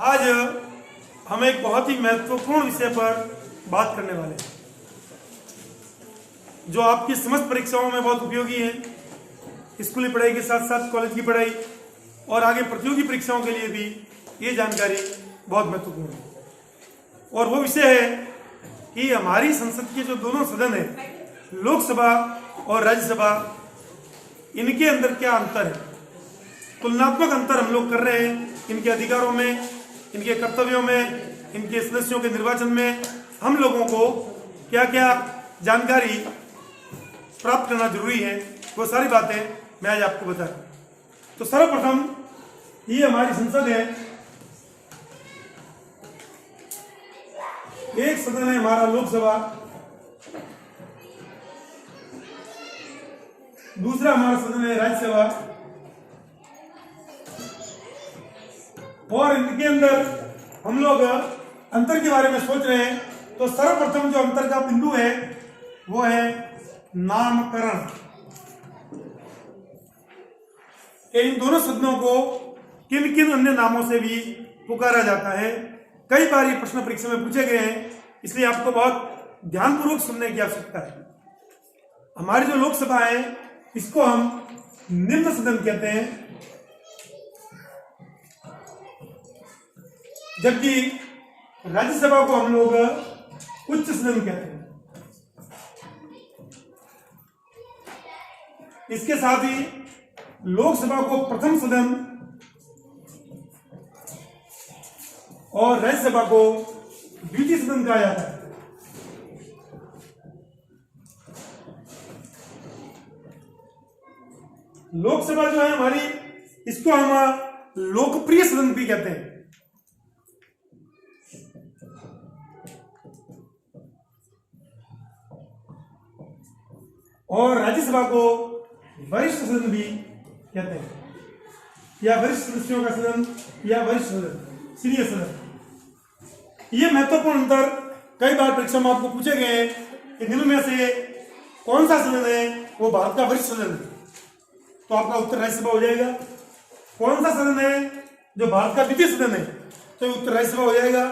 आज हम एक बहुत ही महत्वपूर्ण विषय पर बात करने वाले हैं जो आपकी समस्त परीक्षाओं में बहुत उपयोगी है। स्कूली पढ़ाई के साथ साथ कॉलेज की पढ़ाई और आगे प्रतियोगी परीक्षाओं के लिए भी ये जानकारी बहुत महत्वपूर्ण है। और वो विषय है कि हमारी संसद के जो दोनों सदन है, लोकसभा और राज्यसभा, इनके अंदर क्या अंतर है। तुलनात्मक अंतर हम लोग कर रहे हैं इनके अधिकारों में, इनके कर्तव्यों में, इनके सदस्यों के निर्वाचन में। हम लोगों को क्या क्या जानकारी प्राप्त करना जरूरी है, वो सारी बातें मैं आज आपको बता रहा हूं। तो सर्वप्रथम ये हमारी संसद है। एक सदन है हमारा लोकसभा, दूसरा हमारा सदन है राज्यसभा, और इनके अंदर हम लोग अंतर के बारे में सोच रहे हैं। तो सर्वप्रथम जो अंतर का बिंदु है वो है नामकरण। इन दोनों सदनों को किन किन अन्य नामों से भी पुकारा जाता है। कई बार ये प्रश्न परीक्षा में पूछे गए हैं, इसलिए आपको बहुत ध्यानपूर्वक सुनने की आवश्यकता है। हमारी जो लोकसभा है इसको हम निम्न सदन कहते हैं, जबकि राज्यसभा को हम लोग उच्च सदन कहते हैं। इसके साथ ही लोकसभा को प्रथम सदन और राज्यसभा को द्वितीय सदन कहा जाता है। लोकसभा जो है हमारी, इसको हम लोकप्रिय सदन भी कहते हैं, और राज्यसभा को वरिष्ठ सदन भी कहते हैं, या वरिष्ठ सदस्यों का सदन, या वरिष्ठ सदन, सीनियर सदन। ये महत्वपूर्ण अंतर कई बार परीक्षा में आपको पूछे गए हैं कि निम्न में से कौन सा सदन है वो भारत का वरिष्ठ सदन है, तो आपका उत्तर राज्यसभा हो जाएगा। कौन सा सदन है जो भारत का द्वितीय सदन है, तो उत्तर राज्यसभा हो जाएगा।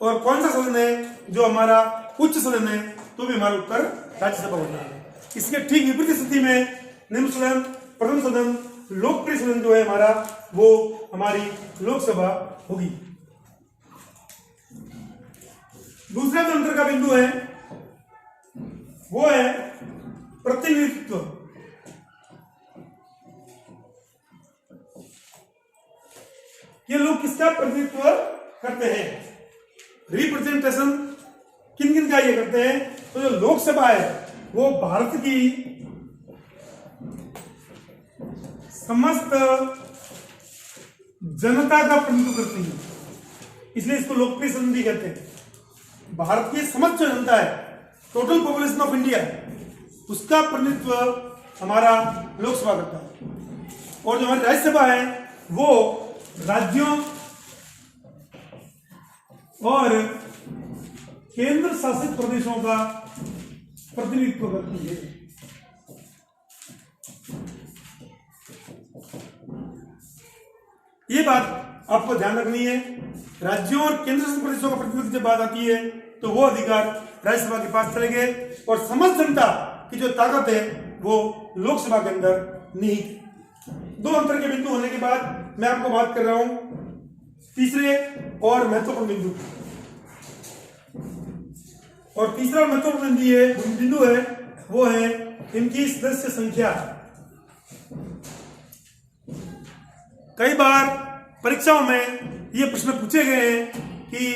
और कौन सा सदन है जो हमारा उच्च सदन है, तो भी हमारा उत्तर राज्यसभा हो जाएगा। इसके ठीक विपरीत स्थिति में निम्न सदन, प्रथम सदन, लोकप्रिय सदन जो है हमारा, वो हमारी लोकसभा होगी। दूसरा जो अंतर का बिंदु है वो है प्रतिनिधित्व। ये लोग किसका प्रतिनिधित्व करते हैं, रिप्रेजेंटेशन किन किन का ये करते हैं। तो जो लोकसभा है वो भारत की समस्त जनता का प्रतिनिधित्व करती है, इसलिए इसको लोकप्रिय सदन भी कहते हैं। भारत की समस्त जो जनता है, टोटल पॉपुलेशन ऑफ इंडिया, उसका प्रतिनिधित्व हमारा लोकसभा करता है। और जो हमारी राज्यसभा है वो राज्यों और केंद्र शासित प्रदेशों का प्रतिनिधित्व करती है। ये बात आपको ध्यान रखनी है। राज्यों और केंद्र शासित प्रदेशों का प्रतिनिधित्व जब बात आती है तो वो अधिकार राज्यसभा के पास चले गए, और समस्त जनता की जो ताकत है वो लोकसभा के अंदर निहित। दो अंतर के बिंदु होने के बाद मैं आपको बात कर रहा हूं तीसरे और महत्वपूर्ण बिंदु। और तीसरा महत्वपूर्ण बिंदु है वो है इनकी सदस्य संख्या। कई बार परीक्षाओं में ये प्रश्न पूछे गए हैं कि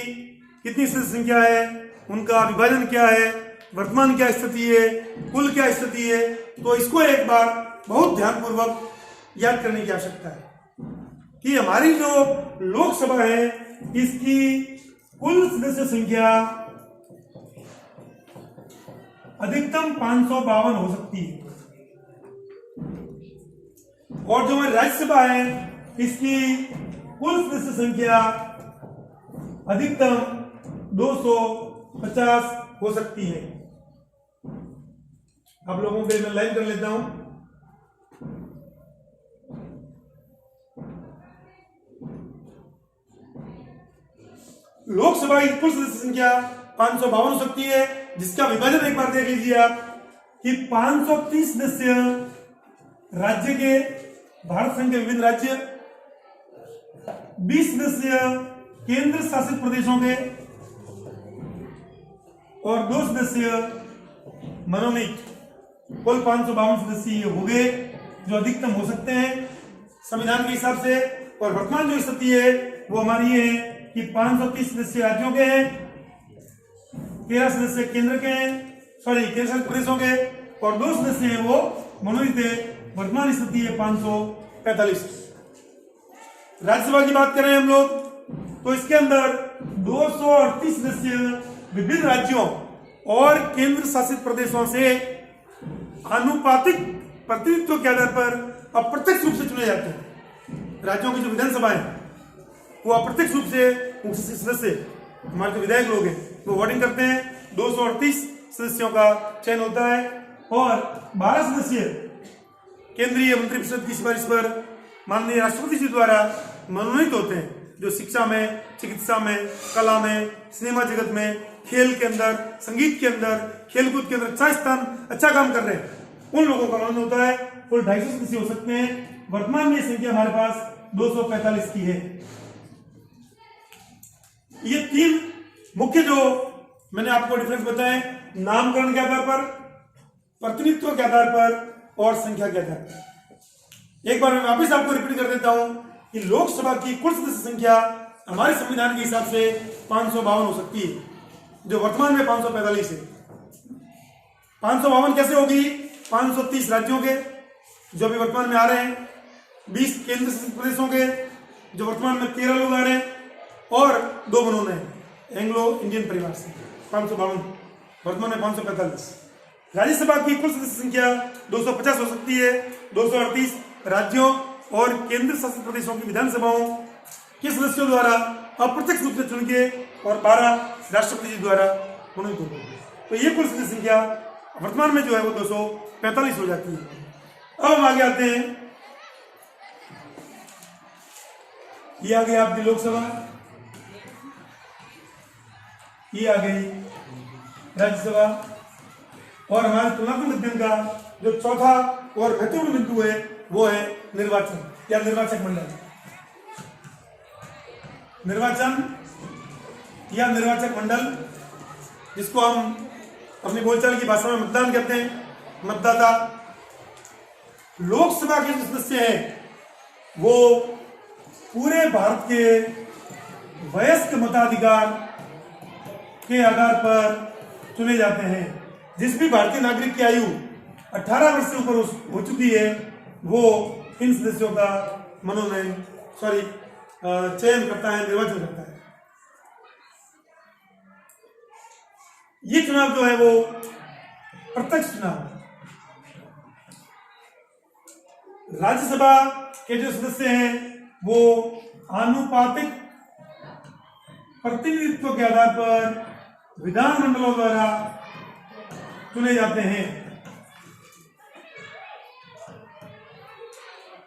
कितनी सदस्य संख्या है, उनका विभाजन क्या है, वर्तमान क्या स्थिति है, कुल क्या स्थिति है। तो इसको एक बार बहुत ध्यानपूर्वक याद करने की आवश्यकता है कि हमारी जो लोकसभा है इसकी कुल सदस्य संख्या अधिकतम 552 हो सकती है, और जो हमारी राज्यसभा है इसकी कुल सदस्य संख्या अधिकतम 250 हो सकती है। आप लोगों के लिए मैं लाइन कर लेता हूं। लोकसभा की कुल सदस्य संख्या 552 हो सकती है, जिसका विभाजन एक बार देख लीजिए आप कि 530 सदस्य राज्य के, भारत संघ के विभिन्न राज्य, 20 सदस्य केंद्र शासित प्रदेशों के और 2 सदस्य मनोनीत। कुल 552 सदस्य ये हो गए जो अधिकतम हो सकते हैं संविधान के हिसाब से। और वर्तमान जो स्थिति है वो हमारी है कि 530 सदस्य राज्यों के हैं, 13 सदस्य केंद्र के हैं, केंद्र शासित प्रदेशों के, और 2 सदस्य हैं वो मनोनीत है। वर्तमान स्थिति है 545। राज्यसभा की बात करें हम लोग तो इसके अंदर 238 सदस्य विभिन्न राज्यों और केंद्र शासित प्रदेशों से आनुपातिक प्रतिनिधित्व के आधार पर अप्रत्यक्ष रूप से चुने जाते हैं। राज्यों की जो विधानसभाएं वो अप्रत्यक्ष रूप से मुख्य सदस्य, हमारे जो विधायक लोग हैं वो वोटिंग करते हैं। 238 सदस्यों का चयन होता है और 12 सदस्य केंद्रीय मंत्रिपरिषद की सिफारिश पर माननीय राष्ट्रपति जी द्वारा मनोनीत होते हैं, जो शिक्षा में, चिकित्सा में, कला में, सिनेमा जगत में, खेल के अंदर, संगीत के अंदर, खेलकूद के अंदर अच्छा काम कर रहे हैं, उन लोगों का मनोनयन होता है। कुल 250 सदस्य हो सकते हैं। वर्तमान में संख्या हमारे पास 245 की है। ये 3 मुख्य जो मैंने आपको डिफरेंस बताए, नामकरण के आधार पर, प्रतिनिधित्व के आधार पर और संख्या के आधार पर। एक बार मैं वापिस आपको रिपीट कर देता हूं कि लोकसभा की कुल सदस्य संख्या हमारे संविधान के हिसाब से 552 हो सकती है, जो वर्तमान में 545 है। 552 कैसे होगी? 530 राज्यों के जो अभी वर्तमान में आ रहे हैं, 20 केंद्र शासित प्रदेशों के जो वर्तमान में 13 लोग आ रहे हैं, और 2 मनोनयन हैं एंग्लो इंडियन परिवार से। 552 वर्तमान में 545। राज्यसभा की कुल सदस्य संख्या 250 हो सकती है। 238 राज्यों और केंद्र शासित प्रदेशों की विधानसभाओं के सदस्यों द्वारा अप्रत्यक्ष रूप से चुन के और 12 राष्ट्रपति जी द्वारा मनोनीत होते हैं। तो ये कुल सदस्य संख्या वर्तमान में जो है वो 245 हो जाती है। अब हम आगे आते हैं, ये आ गई आपकी लोकसभा, ये आ गई राज्यसभा, और हमारे तुलनात्मक अध्ययन का जो चौथा और महत्वपूर्ण बिंदु है वो है निर्वाचन या निर्वाचक मंडल। निर्वाचन या निर्वाचक मंडल, जिसको हम अपनी बोलचाल की भाषा में मतदान कहते हैं, मतदाता। लोकसभा के जो सदस्य हैं वो पूरे भारत के वयस्क मताधिकार के आधार पर चुने जाते हैं। जिस भी भारतीय नागरिक की आयु 18 वर्ष से ऊपर हो चुकी है वो इन सदस्यों का चयन करता है, निर्वाचन करता है। ये चुनाव जो है वो प्रत्यक्ष चुनाव है। राज्यसभा के जो सदस्य हैं वो आनुपातिक प्रतिनिधित्व के आधार पर विधानमंडलों द्वारा चुने जाते हैं।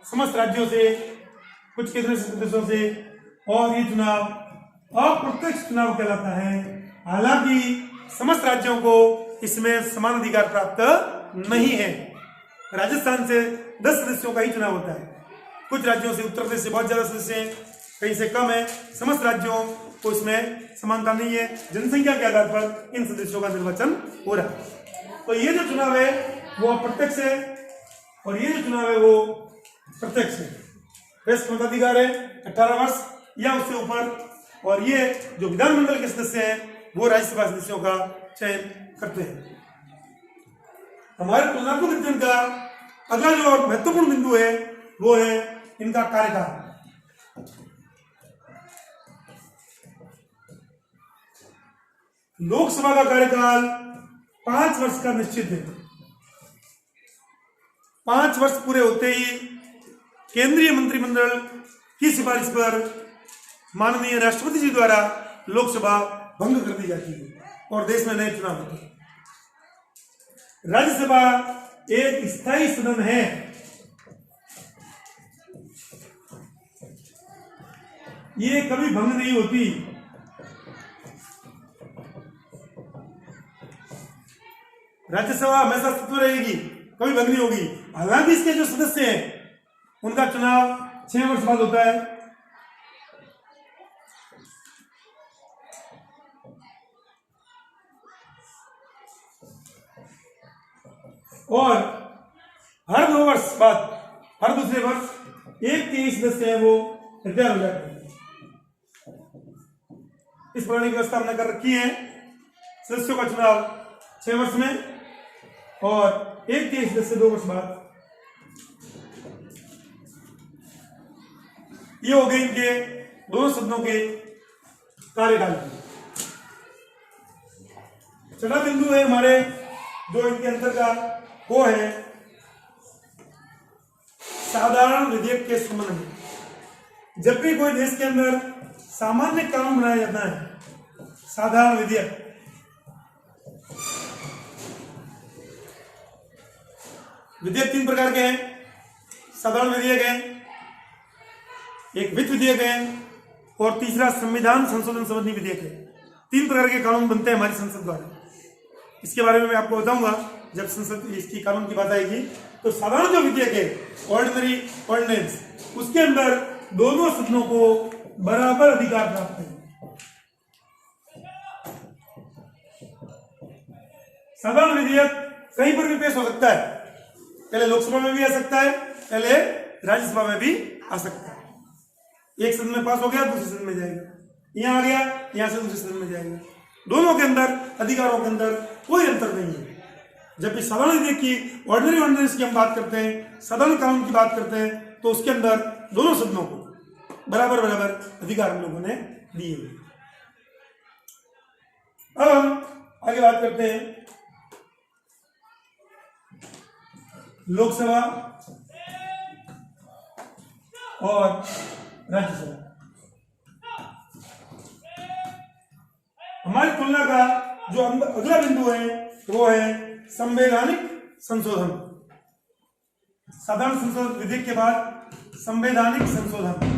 समस्त राज्यों से, कुछ केंद्र शासित प्रदेशों से, और ये चुनाव अप्रत्यक्ष चुनाव कहलाता है। हालांकि समस्त राज्यों को इसमें समान अधिकार प्राप्त नहीं है। राजस्थान से 10 सदस्यों का ही चुनाव होता है। कुछ राज्यों से, उत्तर प्रदेश से बहुत ज्यादा सदस्य हैं, कहीं से कम है। समस्त राज्यों को इसमें समानता नहीं है। जनसंख्या के आधार पर इन सदस्यों का निर्वाचन हो रहा है। तो ये जो चुनाव है वो अप्रत्यक्ष है और ये जो चुनाव है वो प्रत्यक्ष है। वयस्क मताधिकार है 18 वर्ष या उससे ऊपर, और ये जो विधानमंडल के सदस्य हैं वो राज्यसभा सदस्यों का चयन करते हैं। हमारे तुलनात्मक अध्ययन का अगला जो महत्वपूर्ण बिंदु है वो है इनका कार्यकाल। लोकसभा का कार्यकाल 5 वर्ष का निश्चित है। 5 वर्ष पूरे होते ही केंद्रीय मंत्रिमंडल की सिफारिश पर माननीय राष्ट्रपति जी द्वारा लोकसभा भंग कर दी जाती है और देश में नए चुनाव होते हैं। राज्यसभा एक स्थायी सदन है। ये कभी भंग नहीं होती। राज्यसभा हमेशा अस्तित्व रहेगी, कभी भंग नहीं होगी। हालांकि इसके जो सदस्य हैं उनका चुनाव 6 वर्ष बाद होता है। और हर 2 वर्ष बाद, हर दूसरे वर्ष एक के सदस्य है वो रिटायर हो जाते हैं। इस प्रकार की व्यवस्था हमने कर रखी है। सदस्यों का चुनाव 6 वर्ष में और एक के सदस्य 2 वर्ष बाद। ये हो गए इनके दोनों सदनों के कार्यकाल की। छठा बिंदु है हमारे जो इनके अंतर का, वो है साधारण विधेयक के संबंध में। जब भी कोई देश के अंदर सामान्य कानून बनाया जाता है, साधारण विधेयक, विधेयक 3 प्रकार के हैं। साधारण विधेयक है, एक वित्त विधेयक है और तीसरा संविधान संशोधन संबंधी विधेयक है। 3 प्रकार के कानून बनते हैं हमारी संसद द्वारा। इसके बारे में मैं आपको बताऊंगा जब संसद इसकी कानून की बात आएगी। तो साधारण जो विधेयक है, ऑर्डिनरी ऑर्डिनेंस, उसके अंदर दोनों सदनों को बराबर अधिकार प्राप्त है। साधारण विधेयक कहीं पर भी पेश हो सकता है, पहले लोकसभा में भी आ सकता है, पहले राज्यसभा में भी आ सकता है। एक सदन में पास हो गया, दूसरे सदन में जाएगा, यहां आ गया, यहां से दूसरे सदन में जाएगा। दोनों के अंदर अधिकारों के अंदर कोई अंतर नहीं है। जब भी साधारण विधेयक की, ऑर्डिनरी ऑर्डिनेंस की हम बात करते हैं, साधारण कानून की बात करते हैं, तो उसके अंदर दोनों सदनों को बराबर बराबर अधिकार हम लोगों ने दिए हुए। अब हम आगे बात करते हैं लोकसभा और राज्यसभा। हमारी तुलना का जो अगला बिंदु है वो है संवैधानिक संशोधन। साधारण संशोधन विधेयक के बाद संवैधानिक संशोधन।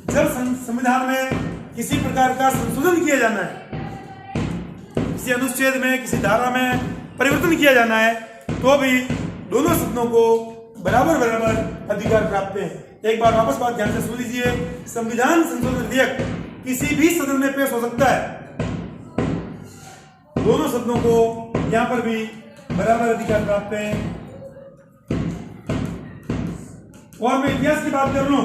जब संविधान में किसी प्रकार का संशोधन किया जाना है, किसी अनुच्छेद में, किसी धारा में परिवर्तन किया जाना है, तो भी दोनों सदनों को बराबर बराबर अधिकार प्राप्त है। एक बार वापस बात ध्यान से सुन लीजिए। संविधान संशोधन विधेयक किसी भी सदन में पेश हो सकता है, दोनों सदनों को यहां पर भी बराबर अधिकार प्राप्त है। और मैं इतिहास की बात कर लूं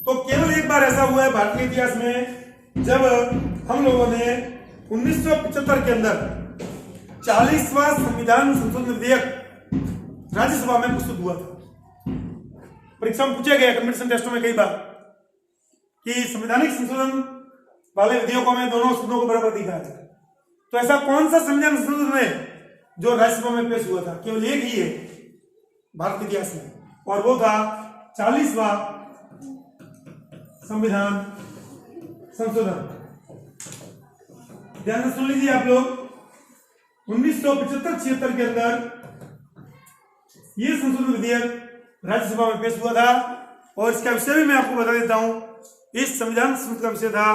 तो केवल एक बार ऐसा हुआ है भारतीय इतिहास में, जब हम लोगों ने 1975 के अंदर 40वां संविधान संशोधन विधेयक राज्यसभा में प्रस्तुत हुआ था। परीक्षा में पूछे गए, कॉम्पिटिशन टेस्टों में कई बार, कि संवैधानिक संशोधन वाले विधेयकों में दोनों सदनों को बराबर अधिकार है। तो ऐसा कौन सा संविधान संशोधन है जो राज्यसभा में पेश हुआ था? केवल एक ही है भारत के इतिहास में, और वो था 40वां संविधान संशोधन। ध्यान से सुन लीजिए आप लोग। 1975-76 के अंदर ये संशोधन विधेयक राज्यसभा में पेश हुआ था। और इसका विषय भी मैं आपको बता देता हूं। इस संविधान संशोधन का विषय था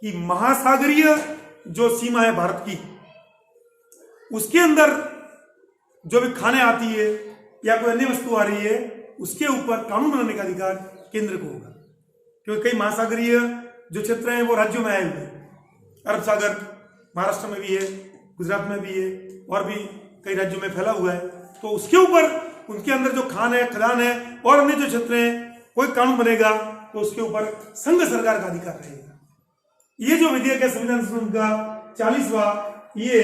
कि महासागरीय जो सीमा है भारत की, उसके अंदर जो भी खाने आती है या कोई अन्य वस्तु आ रही है, उसके ऊपर कानून बनाने का अधिकार केंद्र को होगा। क्योंकि कई महासागरीय जो क्षेत्र हैं वो राज्यों में आए हुए हैं। अरब सागर महाराष्ट्र में भी है, गुजरात में भी है, और भी कई राज्यों में फैला हुआ है। तो उसके ऊपर उनके अंदर जो खान है, खदान है और अन्य जो क्षेत्र हैं, कोई कानून बनेगा तो उसके ऊपर संघ सरकार का अधिकार रहेगा। ये जो विधेयक है संविधान संशोधन का 40वां, ये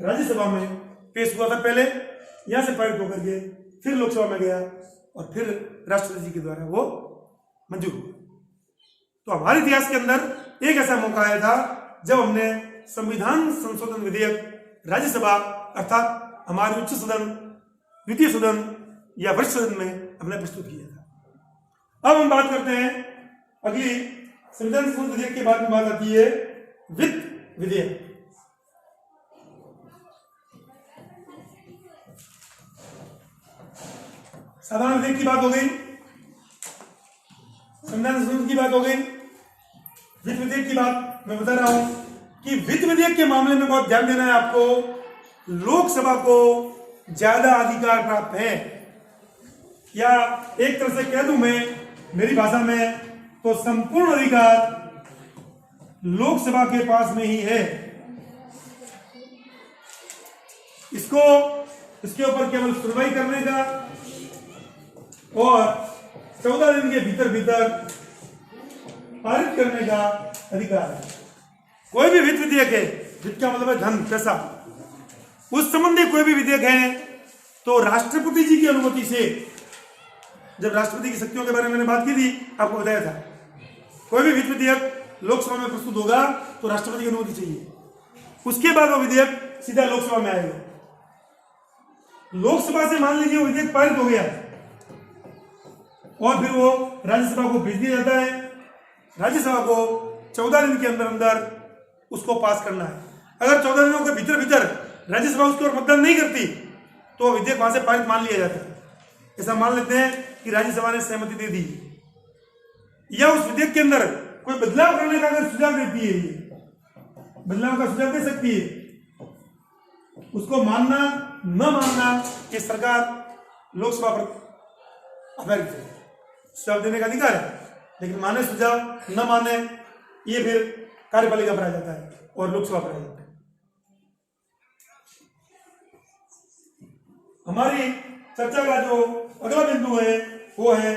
राज्यसभा में पेश हुआ था। पहले यहां से पारित होकर के फिर लोकसभा में गया और फिर राष्ट्रपति जी के द्वारा वो मंजूर हुआ। तो हमारे इतिहास के अंदर एक ऐसा मौका आया था जब हमने संविधान संशोधन विधेयक राज्यसभा अर्थात हमारे उच्च सदन, द्वितीय सदन या वरिष्ठ सदन में हमने प्रस्तुत किया था। अब हम बात करते हैं अगली संविधान संशोधन विधेयक के बाद में बात आती है वित्त विधेयक। साधारण विधेयक की बात हो गई, संविधान संशोधन की बात हो गई, वित्त विधेयक की बात मैं बता रहा हूं। कि वित्त विधेयक के मामले में बहुत ध्यान देना है आपको। लोकसभा को ज्यादा अधिकार प्राप्त है, या एक तरह से कह दूं मैं मेरी भाषा में, तो संपूर्ण अधिकार लोकसभा के पास में ही है। इसके ऊपर केवल सुनवाई करने का और 14 दिन के भीतर भीतर पारित करने का अधिकार है। कोई भी वित्त विधेयक है, वित्त का मतलब है धन, पैसा, उस संबंधी कोई भी विधेयक है तो राष्ट्रपति जी की अनुमति से, जब राष्ट्रपति की शक्तियों के बारे में मैंने बात की थी, आपको बताया था, कोई भी वित्त विधेयक लोकसभा में प्रस्तुत होगा तो राष्ट्रपति की अनुमति चाहिए, उसके बाद वो विधेयक सीधा लोकसभा में आएगा। लोकसभा से मान लीजिए वो विधेयक पारित हो गया और फिर वो राज्यसभा को भेज दिया जाता है। राज्यसभा को 14 दिन के अंदर अंदर उसको पास करना है। अगर 14 दिनों के भीतर भीतर राज्यसभा उसके ऊपर मतदान नहीं करती तो विधेयक वहां से पारित मान लिया जाता है। ऐसा मान लेते हैं कि राज्यसभा ने सहमति दे दी, या उस विधेयक के अंदर कोई बदलाव करने का अगर सुझाव देती है, ये बदलाव का सुझाव दे सकती है, उसको मानना न मानना ये सरकार लोकसभा पर आधारित है। सुझाव देने का अधिकार है, लेकिन माने सुझाव न माने ये फिर कार्यपालिका पर आ जाता है और लोकसभा पर आ जाता है। हमारी चर्चा का जो अगला बिंदु है वो है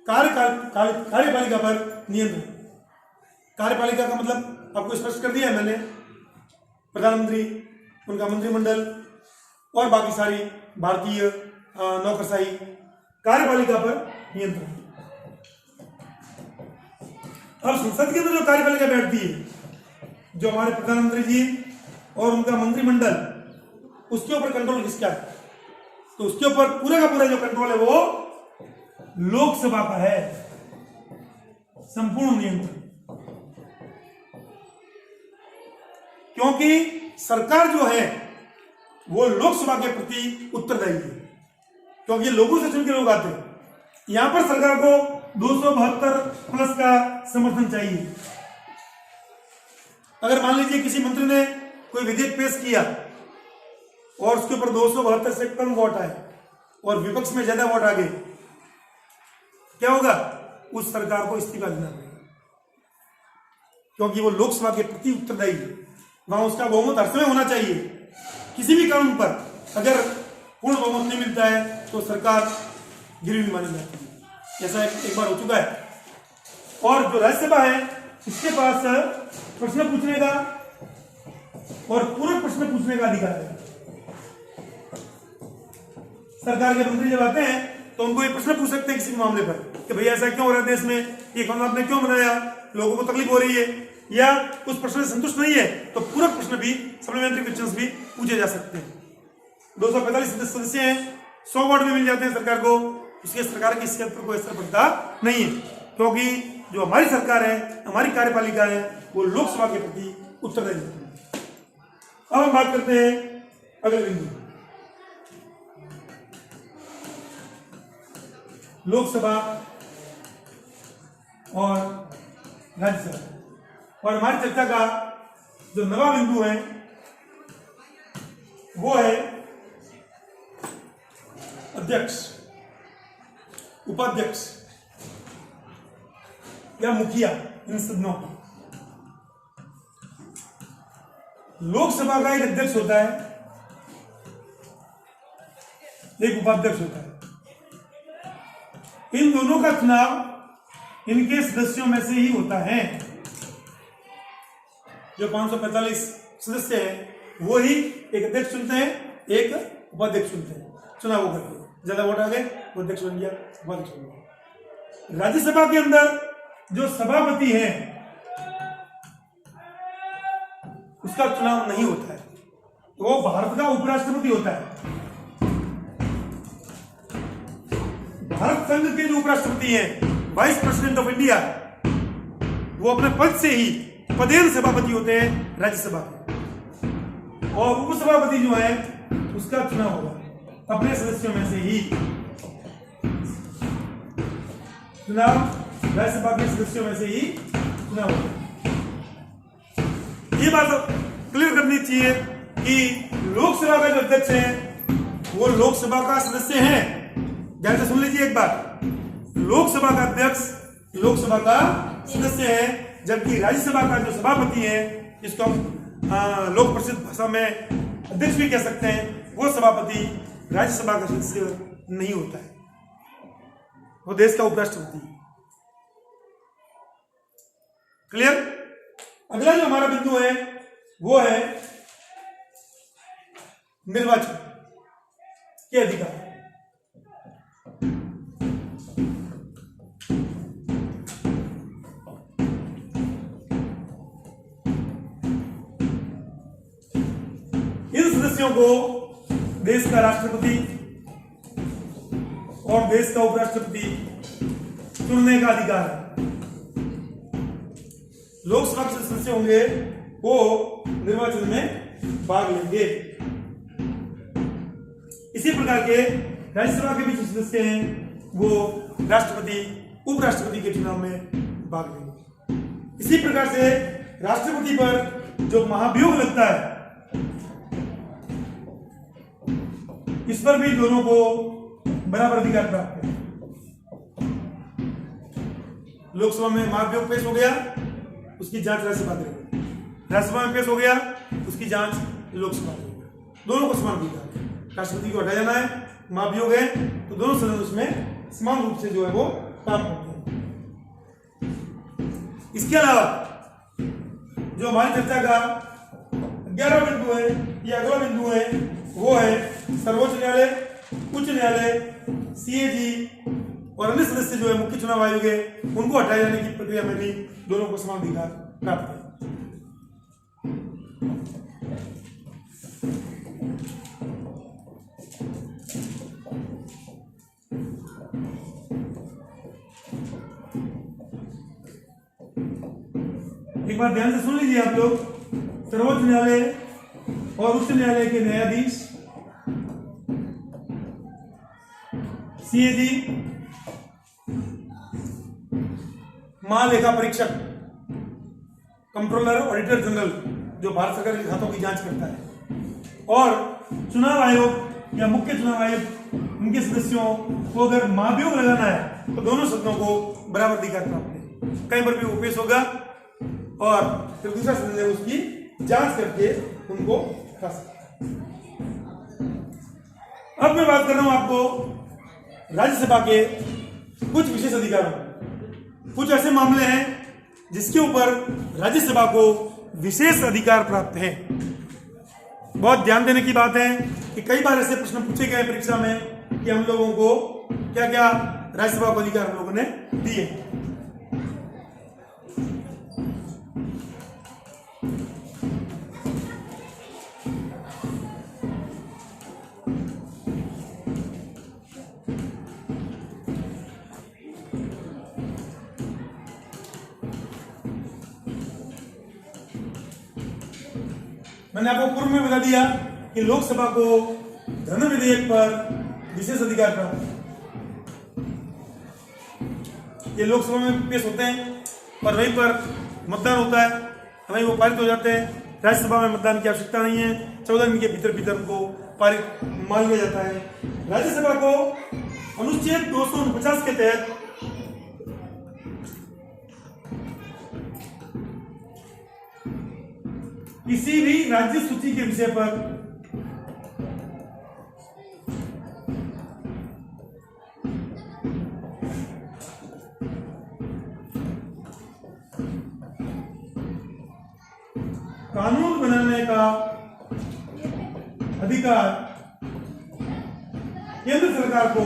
कार्यपालिका पर नियंत्रण। कार्यपालिका का मतलब आपको स्पष्ट कर दिया है मैंने। प्रधानमंत्री, उनका मंत्रिमंडल और बाकी सारी भारतीय नौकरशाही, कार्यपालिका पर नियंत्रण। अब संसद के अंदर जो कार्यपालिका बैठती है, जो हमारे प्रधानमंत्री जी और उनका मंत्रिमंडल, उसके ऊपर कंट्रोल किसका है? तो उसके ऊपर पूरा का पूरा जो कंट्रोल है वो लोकसभा का है, संपूर्ण नियंत्रण। क्योंकि सरकार जो है वो लोकसभा के प्रति उत्तरदायी है, क्योंकि लोगों से चुन के लोग आते हैं। यहां पर सरकार को 272 प्लस का समर्थन चाहिए। अगर मान लीजिए किसी मंत्री ने कोई विधेयक पेश किया और उसके ऊपर 272 से कम वोट आए और विपक्ष में ज्यादा वोट आ गए, क्या होगा? उस सरकार को इस्तीफा देना पड़ेगा, क्योंकि वो लोकसभा के प्रति उत्तरदायी है। वहां उसका बहुमत हर समय होना चाहिए। किसी भी कानून पर अगर पूर्ण बहुमत नहीं मिलता है तो सरकार गिरवी मानी जाती है। ऐसा एक बार हो चुका है। और जो राज्यसभा है इसके पास प्रश्न पूछने का और पूरक प्रश्न पूछने का अधिकार है। सरकार के मंत्री जब आते हैं तो उनको ये प्रश्न पूछ सकते हैं किसी मामले पर कि भैया ऐसा क्यों हो रहा है देश में, ये कानून आपने क्यों बनाया, लोगों को तकलीफ हो रही है, या उस प्रश्न से संतुष्ट नहीं है तो पूरक प्रश्न भी, सप्लीमेंट्री क्वेश्चंस भी पूछे जा सकते हैं। 245 सदस्य हैं, 100 वोट भी मिल जाते हैं सरकार को, इसलिए सरकार की हैसियत पर कोई असर पड़ता नहीं है, क्योंकि जो हमारी सरकार है, हमारी कार्यपालिका है, वो लोकसभा के प्रति उत्तरदायी है। अब हम बात करते हैं अगले बिंदु, लोकसभा और राज्यसभा। और हमारी चर्चा का जो नवा बिंदु है वो है अध्यक्ष, उपाध्यक्ष या मुखिया इन सदनों का। लोकसभा का एक अध्यक्ष होता है, एक उपाध्यक्ष होता है। इन दोनों का चुनाव इनके सदस्यों में से ही होता है। जो 545 सदस्य हैं वो ही एक अध्यक्ष चुनते हैं, एक उपाध्यक्ष चुनते हैं, चुनाव करके। ज्यादा वोट आ गए वो अध्यक्ष बन गया, उपाध्यक्ष बन गया। राज्यसभा के अंदर जो सभापति है उसका चुनाव नहीं होता है, वो भारत का उपराष्ट्रपति होता है। भारत संघ के जो उपराष्ट्रपति हैं, वाइस प्रेसिडेंट ऑफ इंडिया, वो अपने पद से ही पदेन सभापति होते हैं राज्यसभा के। और उपसभापति जो है उसका चुनाव होगा अपने सदस्यों में से ही। चुनाव राज्यसभा के सदस्यों में से ही चुनाव होगा। ये बात क्लियर करनी चाहिए कि लोकसभा का जो अध्यक्ष है वो लोकसभा का सदस्य है। ध्यान से सुन लीजिए एक बात, लोकसभा का अध्यक्ष लोकसभा का सदस्य है, जबकि राज्यसभा का जो सभापति है, जिसको हम लोक प्रसिद्ध भाषा में अध्यक्ष भी कह सकते हैं, वो सभापति राज्यसभा का सदस्य नहीं होता है, वो देश का उपराष्ट्रपति है। क्लियर? अगला जो हमारा बिंदु है वो है निर्वाचन के अधिकार। इन सदस्यों को देश का राष्ट्रपति और देश का उपराष्ट्रपति चुनने का अधिकार है। लोकसभा के सदस्य होंगे वो निर्वाचन में भाग लेंगे। इसी प्रकार के राज्यसभा के भी जो सदस्य हैं वो राष्ट्रपति उपराष्ट्रपति के चुनाव में भाग लेंगे। इसी प्रकार से राष्ट्रपति पर जो महाभियोग लगता है, इस पर भी दोनों को बराबर अधिकार प्राप्त है। लोकसभा में महाभियोग पेश हो गया, उसकी जांच राज्यसभा करेगी, राज्यसभा में पेश हो गया, उसकी जांच लोकसभा करेगी। दोनों को समान अधिकार। राष्ट्रपति को हटाया जाना है, महाभियोग है, तो दोनों सदन उसमें समान रूप से जो है वो काम करते हैं। इसके अलावा जो हमारी चर्चा का 11वां बिंदु है या अगला बिंदु है वो है सर्वोच्च न्यायालय, उच्च न्यायालय, सीएजी और अन्य सदस्य जो है मुख्य चुनाव आयोग है, उनको हटाए जाने की प्रक्रिया में भी दोनों को समान अधिकार प्राप्त है। एक बार ध्यान से सुन लीजिए आप लोग, सर्वोच्च न्यायालय और उच्च न्यायालय के न्यायाधीश, सीएजी, महालेखा परीक्षक, कंट्रोलर, ऑडिटर जनरल जो भारत सरकार के खातों की जांच करता है, और चुनाव आयोग या मुख्य चुनाव आयोग, उनके सदस्यों को अगर महाभियोग लगाना है तो दोनों सदनों को बराबर अधिकार प्राप्त है। कहीं पर भी वो पेश होगा और फिर दूसरा सदन उसकी जांच करके उनको हटा सकता है। अब मैं बात कर रहा हूं आपको राज्यसभा के कुछ विशेष अधिकारों। कुछ ऐसे मामले हैं जिसके ऊपर राज्यसभा को विशेष अधिकार प्राप्त है। बहुत ध्यान देने की बात है कि कई बार ऐसे प्रश्न पूछे गए परीक्षा में कि हम लोगों को क्या क्या राज्यसभा को अधिकार हम लोगों ने दिए। मैंने आपको पूर्व में बता दिया कि लोकसभा को धन विधेयक पर विशेष अधिकार प्राप्त है। ये लोकसभा में पेश होते हैं और वहीं पर मतदान होता है, वहीं वो पारित हो जाते हैं। राज्यसभा में मतदान की आवश्यकता नहीं है, 14 दिन के भीतर भीतर उनको पारित मान लिया जाता है। राज्यसभा को अनुच्छेद 249 के तहत किसी भी राज्य सूची के विषय पर कानून बनाने का अधिकार केंद्र सरकार को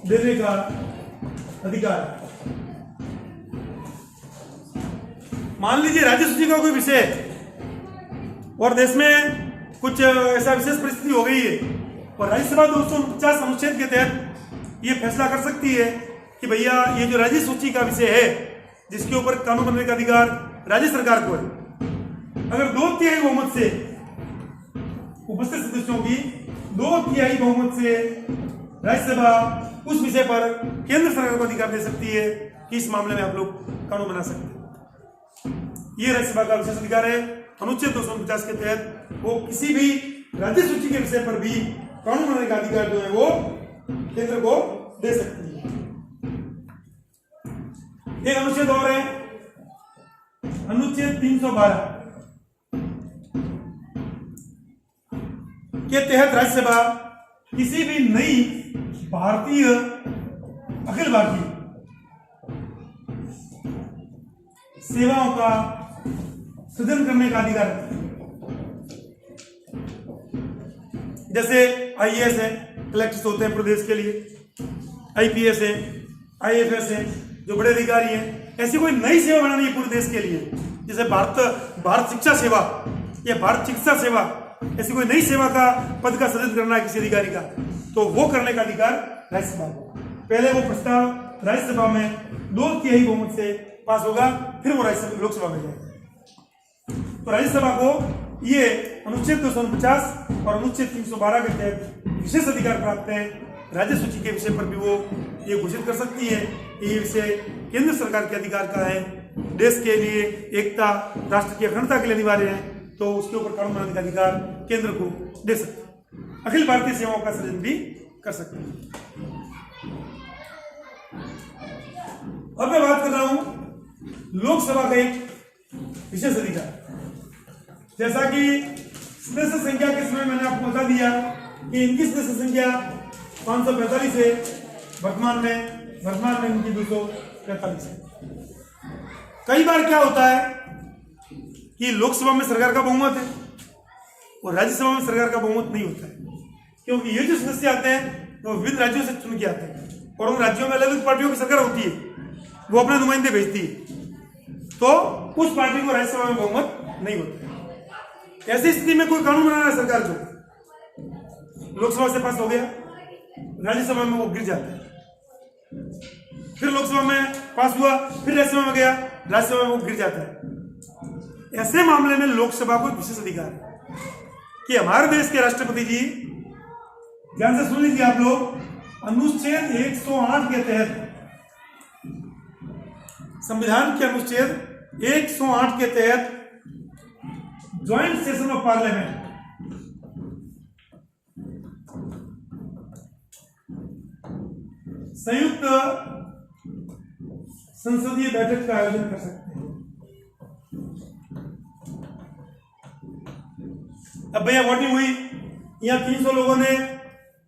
देने का अधिकार। मान लीजिए राज्य सूची का कोई विषय और देश में कुछ ऐसा विशेष परिस्थिति हो गई है और राज्यसभा 249 अनुच्छेद के तहत ये फैसला कर सकती है कि भैया ये जो राज्य सूची का विषय है जिसके ऊपर कानून बनने का अधिकार राज्य सरकार को है, अगर 2/3 बहुमत से उपस्थित सदस्यों की 2/3 बहुमत से राज्यसभा उस विषय पर केंद्र सरकार को अधिकार दे सकती है कि इस मामले में आप लोग कानून बना सकते हैं। ये राज्यसभा का विशेष अधिकार है। अनुच्छेद 249 के तहत वो किसी भी राज्य सूची के विषय पर भी कानून बनाने का अधिकार जो है वो केंद्र को दे सकती है। एक अनुच्छेद और है, अनुच्छेद 312 के तहत राज्यसभा किसी भी नई भारतीय अखिल भारतीय सेवाओं का सृजन करने का अधिकार है। जैसे आईएएस है, कलेक्टर्स होते हैं प्रदेश के लिए, आईपीएस है, आईएफएस है, जो बड़े अधिकारी हैं। ऐसी कोई नई सेवा बनानी है पूरे देश के लिए, जैसे भारत शिक्षा सेवा या भारत चिकित्सा सेवा, ऐसी कोई नई सेवा का पद का सृजन करना है किसी अधिकारी का, तो वो करने का अधिकार राज्यसभा को। पहले वो प्रस्ताव राज्यसभा में 2/3 बहुमत से पास होगा, फिर वो लोकसभा में जाएगा। तो राज्यसभा को ये अनुच्छेद 249 और अनुच्छेद 312 के तहत विशेष अधिकार प्राप्त है। राज्य सूची के विषय पर भी वो ये घोषित कर सकती है कि ये विषय केंद्र सरकार के अधिकार का है, देश के लिए एकता, राष्ट्र की अखंडता के लिए अनिवार्य है, तो उसके ऊपर कानून बनाने का अधिकार केंद्र को दे सकते हैं। अखिल भारतीय सेवाओं का सृजन भी कर सकते हैं। अब मैं बात कर रहा हूं लोकसभा का एक विशेष अधिकार। जैसा कि सदस्य संख्या के समय मैंने आपको बता दिया कि इनकी सदस्य संख्या 545 है, वर्तमान में इनकी 245 है। कई बार क्या होता है कि लोकसभा में सरकार का बहुमत है और राज्यसभा में सरकार का बहुमत नहीं होता है, क्योंकि ये जो सदस्य आते हैं वो विभिन्न राज्यों से चुन के आते हैं और उन राज्यों में अलग अलग पार्टियों की सरकार होती है, वो अपने नुमाइंदे भेजती है, तो उस पार्टी को राज्यसभा में बहुमत नहीं होता है। ऐसी स्थिति में कोई कानून बनाना है सरकार को, लोकसभा से पास हो गया, राज्यसभा में वो गिर जाता है, फिर लोकसभा में पास हुआ, फिर राज्यसभा में गया, राज्यसभा में वो गिर जाता है। ऐसे मामले में लोकसभा को विशेष अधिकार है कि हमारे देश के राष्ट्रपति जी, ध्यान से सुन लीजिए आप लोग, अनुच्छेद 108 के तहत, संविधान के अनुच्छेद 108 के तहत ज्वाइंट सेशन ऑफ पार्लियामेंट, संयुक्त संसदीय बैठक का आयोजन कर सकते हैं। अब भैया वोटिंग हुई, यहाँ 300 लोगों ने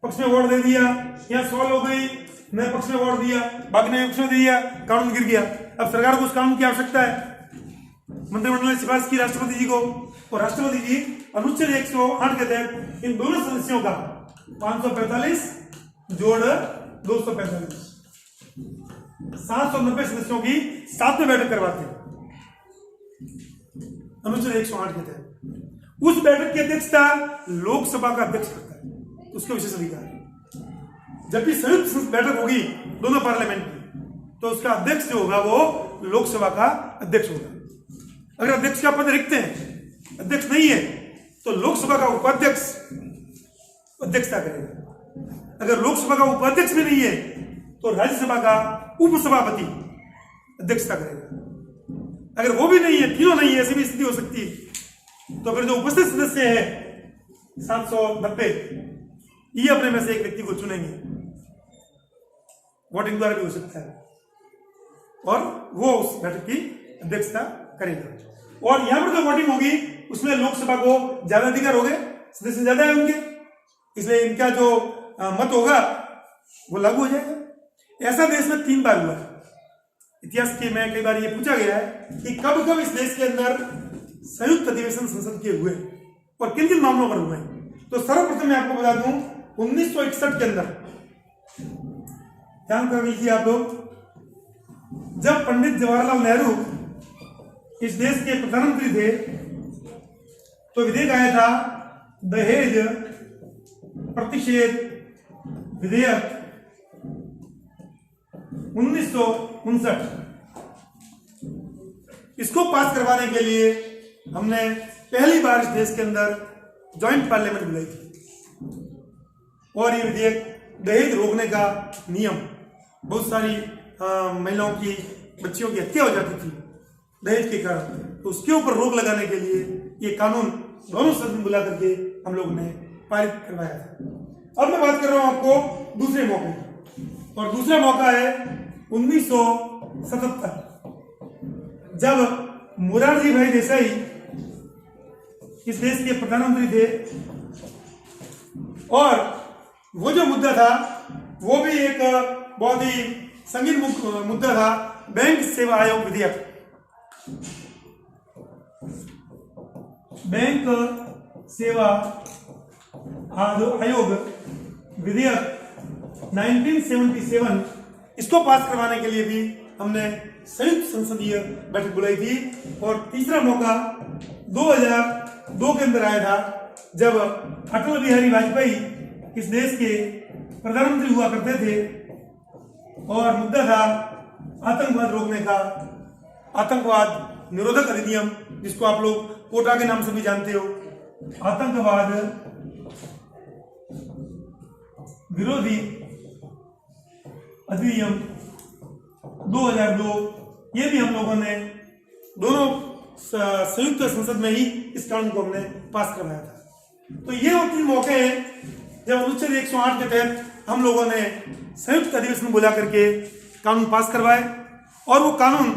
पक्ष में वोट दे दिया, यहाँ 100 लोग ने पक्ष में वोट दिया, बाकी ने पक्ष में दे दिया, कानून गिर गया। अब सरकार को उस कानून की आवश्यकता है, मंत्रिमंडल ने सिफारिश की राष्ट्रपति जी को, और राष्ट्रपति जी अनुच्छेद 108 के तहत इन दोनों सदस्यों का 545 जोड़ 245 790 सदस्यों की साथ में बैठक करवाते हैं अनुच्छेद 108 के तहत। उस बैठक की अध्यक्षता लोकसभा का अध्यक्ष करता है, उसके विशेष अधिकार है। जबकि संयुक्त बैठक होगी दोनों पार्लियामेंट की, तो उसका अध्यक्ष जो होगा वो लोकसभा का अध्यक्ष होगा। अगर अध्यक्ष का पद रिक्त है, अध्यक्ष नहीं है, तो लोकसभा का उपाध्यक्ष अध्यक्षता करेगा। अगर लोकसभा का उपाध्यक्ष भी नहीं है, तो राज्यसभा का उपसभापति अध्यक्षता करेगा। अगर वो भी नहीं है, तीनों नहीं है, ऐसी भी स्थिति हो सकती है, तो फिर जो उपस्थित सदस्य है 790, ये अपने में से एक व्यक्ति को चुनेंगे, वोटिंग द्वारा भी हो सकता है, और वो उस बैठक की अध्यक्षता करेगा। और यहां पर जो वोटिंग होगी उसमें लोकसभा को ज्यादा अधिकार हो गए, सदस्य ज्यादा है उनके, इसलिए इनका जो मत होगा वो लागू हो जाएगा। ऐसा देश में 3 बार हुआ है। इतिहास के में कई बार ये पूछा गया है कि कब कब इस देश के अंदर संयुक्त अधिवेशन संसद के हुए और किन किन मामलों पर हुए। तो सर्वप्रथम मैं आपको बता दूं 1961 के अंदर, ध्यान कर लीजिए आप लोग, जब पंडित जवाहरलाल नेहरू इस देश के प्रधानमंत्री थे, तो विधेयक आया था दहेज प्रतिषेध विधेयक 1959। इसको पास करवाने के लिए हमने पहली बार इस देश के अंदर ज्वाइंट पार्लियामेंट बुलाई थी, और ये विधेयक दहेज रोकने का नियम। बहुत सारी महिलाओं की, बच्चियों की हत्या हो जाती थी दहेज के कारण, तो उसके ऊपर रोक लगाने के लिए ये कानून दोनों सदन में बुला करके हम लोग ने पारित करवाया था। अब मैं बात कर रहा हूं आपको दूसरे मौके की, और दूसरा मौका है 1977, जब मोरारजी भाई देसाई इस देश के प्रधानमंत्री थे, और वो जो मुद्दा था वो भी एक बहुत ही संगीन मुद्दा था, बैंक सेवा आयोग विधेयक। बैंक सेवा आयोग विधेयक 1977, इसको पास करवाने के लिए भी हमने संयुक्त संसदीय बैठक बुलाई थी। और तीसरा मौका 2002 के अंदर आया था, जब अटल बिहारी वाजपेयी इस देश के प्रधानमंत्री हुआ करते थे, और मुद्दा था आतंकवाद रोकने का, आतंकवाद निरोधक अधिनियम, जिसको आप लोग कोटा के नाम से भी जानते हो, आतंकवाद विरोधी अधिनियम 2002। ये भी हम लोगों ने दोनों संयुक्त संसद में ही इस कानून को हमने पास करवाया था। तो ये वो 3 मौके हैं जब अनुच्छेद 108 के तहत हम लोगों ने संयुक्त अधिवेशन बुला करके कानून पास करवाए, और वो कानून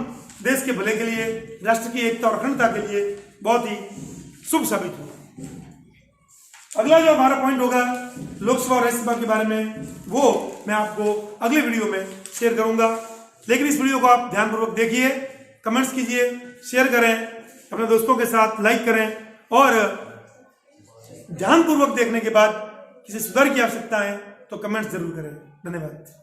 देश के भले के लिए, राष्ट्र की एकता और अखंडता के लिए बहुत ही शुभ साबित हुआ। अगला जो हमारा पॉइंट होगा लोकसभा और राज्यसभा के बारे में, वो मैं आपको अगले वीडियो में शेयर करूंगा। लेकिन इस वीडियो को आप ध्यानपूर्वक देखिए, कमेंट्स कीजिए, शेयर करें, अपने दोस्तों के साथ लाइक करें, और ध्यानपूर्वक देखने के बाद किसी सुधार की आवश्यकता है तो कमेंट्स जरूर करें। धन्यवाद।